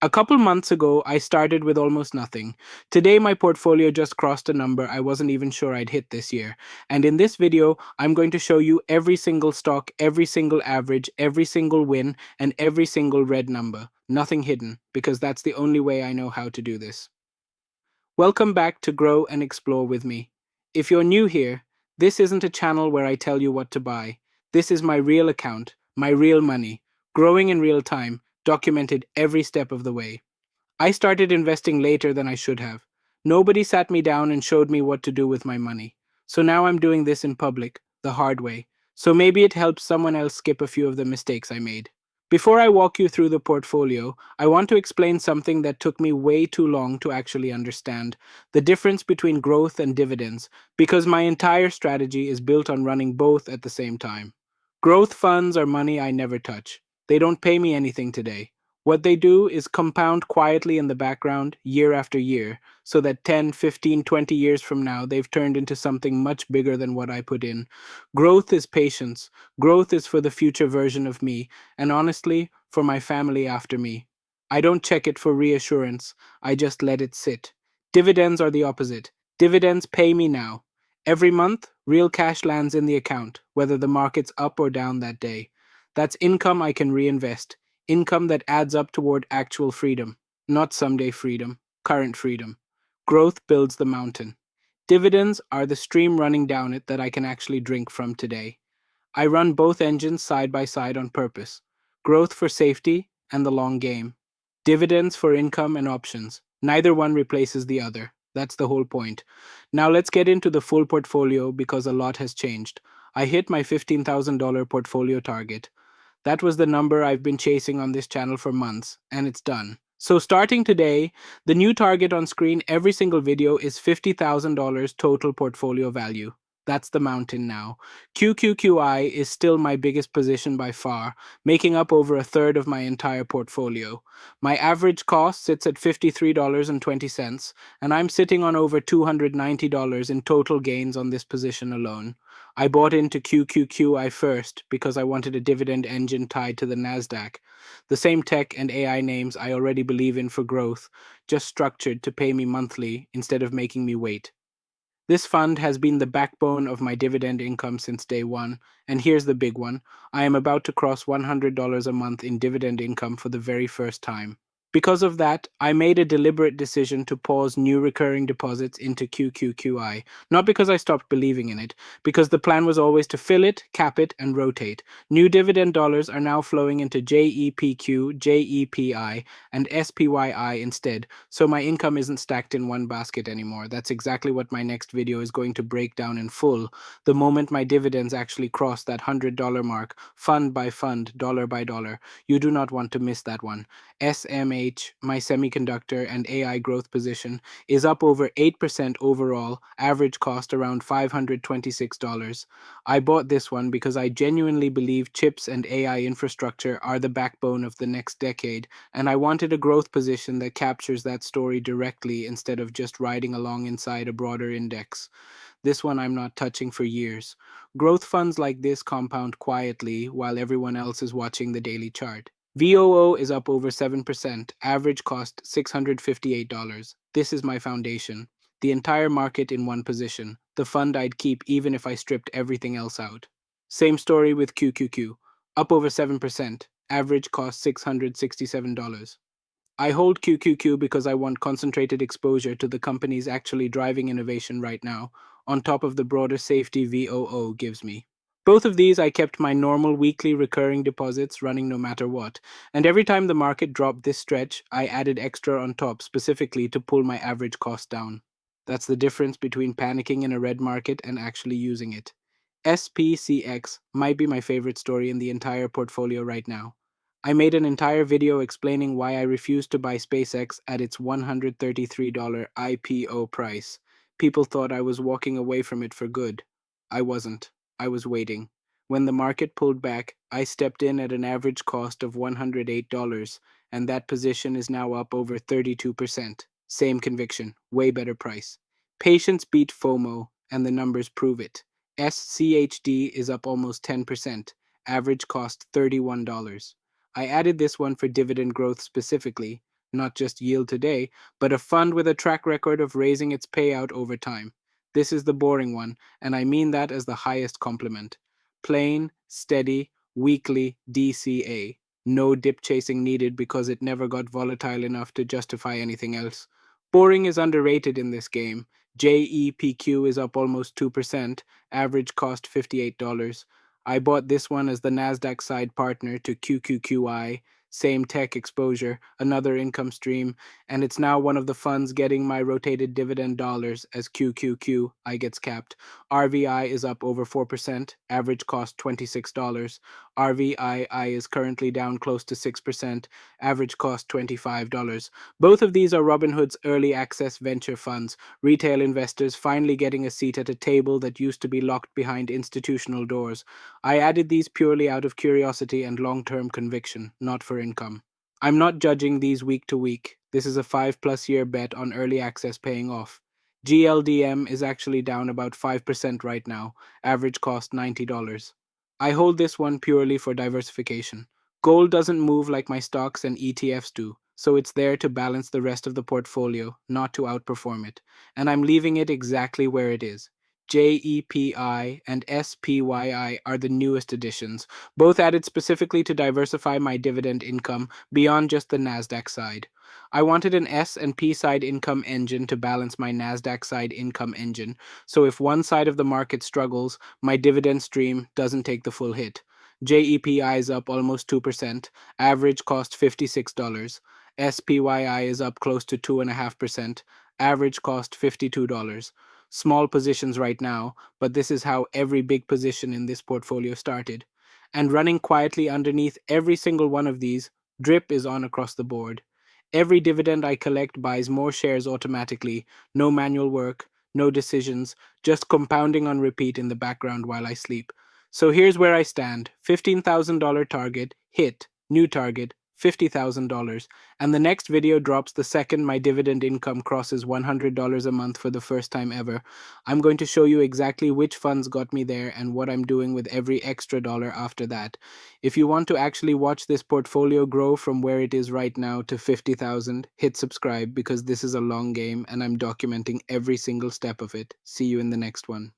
A couple months ago, I started with almost nothing. Today, my portfolio just crossed a number I wasn't even sure I'd hit this year. And in this video, I'm going to show you every single stock, every single average, every single win, and every single red number. Nothing hidden, because that's the only way I know how to do this. Welcome back to Grow and Explore with me. If you're new here, this isn't a channel where I tell you what to buy. This is my real account, my real money, growing in real time, documented every step of the way. I started investing later than I should have. Nobody sat me down and showed me what to do with my money. So now I'm doing this in public, the hard way. So maybe it helps someone else skip a few of the mistakes I made. Before I walk you through the portfolio, I want to explain something that took me way too long to actually understand: the difference between growth and dividends, because my entire strategy is built on running both at the same time. Growth funds are money I never touch. They don't pay me anything today. What they do is compound quietly in the background year after year, so that 10, 15, 20 years from now, they've turned into something much bigger than what I put in. Growth is patience. Growth is for the future version of me, and honestly, for my family after me. I don't check it for reassurance, I just let it sit. Dividends are the opposite. Dividends pay me now. Every month, real cash lands in the account, whether the market's up or down that day. That's income I can reinvest. Income that adds up toward actual freedom, not someday freedom, current freedom. Growth builds the mountain. Dividends are the stream running down it that I can actually drink from today. I run both engines side by side on purpose: growth for safety and the long game, dividends for income and options. Neither one replaces the other. That's the whole point. Now let's get into the full portfolio because a lot has changed. I hit my $15,000 portfolio target. That was the number I've been chasing on this channel for months, and it's done. So starting today, the new target on screen every single video is $50,000 total portfolio value. That's the mountain now. QQQI is still my biggest position by far, making up over a third of my entire portfolio. My average cost sits at $53.20, and I'm sitting on over $290 in total gains on this position alone. I bought into QQQI first because I wanted a dividend engine tied to the NASDAQ, the same tech and AI names I already believe in for growth, just structured to pay me monthly instead of making me wait. This fund has been the backbone of my dividend income since day one, and here's the big one: I am about to cross $100 a month in dividend income for the very first time. Because of that, I made a deliberate decision to pause new recurring deposits into QQQI, not because I stopped believing in it, because the plan was always to fill it, cap it, and rotate. New dividend dollars are now flowing into JEPQ, JEPI, and SPYI instead, so my income isn't stacked in one basket anymore. That's exactly what my next video is going to break down in full, the moment my dividends actually cross that $100 mark, fund by fund, dollar by dollar. You do not want to miss that one. SMH, my semiconductor and AI growth position, is up over 8% overall, average cost around $526. I bought this one because I genuinely believe chips and AI infrastructure are the backbone of the next decade, and I wanted a growth position that captures that story directly instead of just riding along inside a broader index. This one I'm not touching for years. Growth funds like this compound quietly while everyone else is watching the daily chart. VOO is up over 7%, average cost $658. This is my foundation. The entire market in one position, the fund I'd keep even if I stripped everything else out. Same story with QQQ, up over 7%, average cost $667. I hold QQQ because I want concentrated exposure to the companies actually driving innovation right now, on top of the broader safety VOO gives me. Both of these I kept my normal weekly recurring deposits running no matter what, and every time the market dropped this stretch, I added extra on top specifically to pull my average cost down. That's the difference between panicking in a red market and actually using it. SPCX might be my favorite story in the entire portfolio right now. I made an entire video explaining why I refused to buy SpaceX at its $133 IPO price. People thought I was walking away from it for good. I wasn't. I was waiting. When the market pulled back, I stepped in at an average cost of $108, and that position is now up over 32%. Same conviction, way better price. Patience beat FOMO, and the numbers prove it. SCHD is up almost 10%, average cost $31. I added this one for dividend growth specifically, not just yield today, but a fund with a track record of raising its payout over time. This is the boring one, and I mean that as the highest compliment. Plain, steady, weekly DCA. No dip chasing needed because it never got volatile enough to justify anything else. Boring is underrated in this game. JEPQ is up almost 2%, average cost $58. I bought this one as the NASDAQ side partner to QQQI, same tech exposure, another income stream, and it's now one of the funds getting my rotated dividend dollars as QQQI gets capped. RVI is up over 4%, average cost $26. RVII is currently down close to 6%, average cost $25. Both of these are Robinhood's early access venture funds, retail investors finally getting a seat at a table that used to be locked behind institutional doors. I added these purely out of curiosity and long-term conviction, not for income. I'm not judging these week to week. This is a 5+ year bet on early access paying off. GLDM is actually down about 5% right now, average cost $90. I hold this one purely for diversification. Gold doesn't move like my stocks and ETFs do, so it's there to balance the rest of the portfolio, not to outperform it. And I'm leaving it exactly where it is. JEPI and SPYI are the newest additions, both added specifically to diversify my dividend income beyond just the NASDAQ side. I wanted an S&P side income engine to balance my NASDAQ side income engine, so if one side of the market struggles, my dividend stream doesn't take the full hit. JEPI is up almost 2%, average cost $56. SPYI is up close to 2.5%, average cost $52. Small positions right now, but this is how every big position in this portfolio started. And running quietly underneath every single one of these, drip is on across the board. Every dividend I collect buys more shares automatically, no manual work, no decisions, just compounding on repeat in the background while I sleep. So here's where I stand. $15,000 target, hit, new target, $50,000, and the next video drops the second my dividend income crosses $100 a month for the first time ever. I'm going to show you exactly which funds got me there and what I'm doing with every extra dollar after that. If you want to actually watch this portfolio grow from where it is right now to 50,000, hit subscribe because this is a long game and I'm documenting every single step of it. See you in the next one.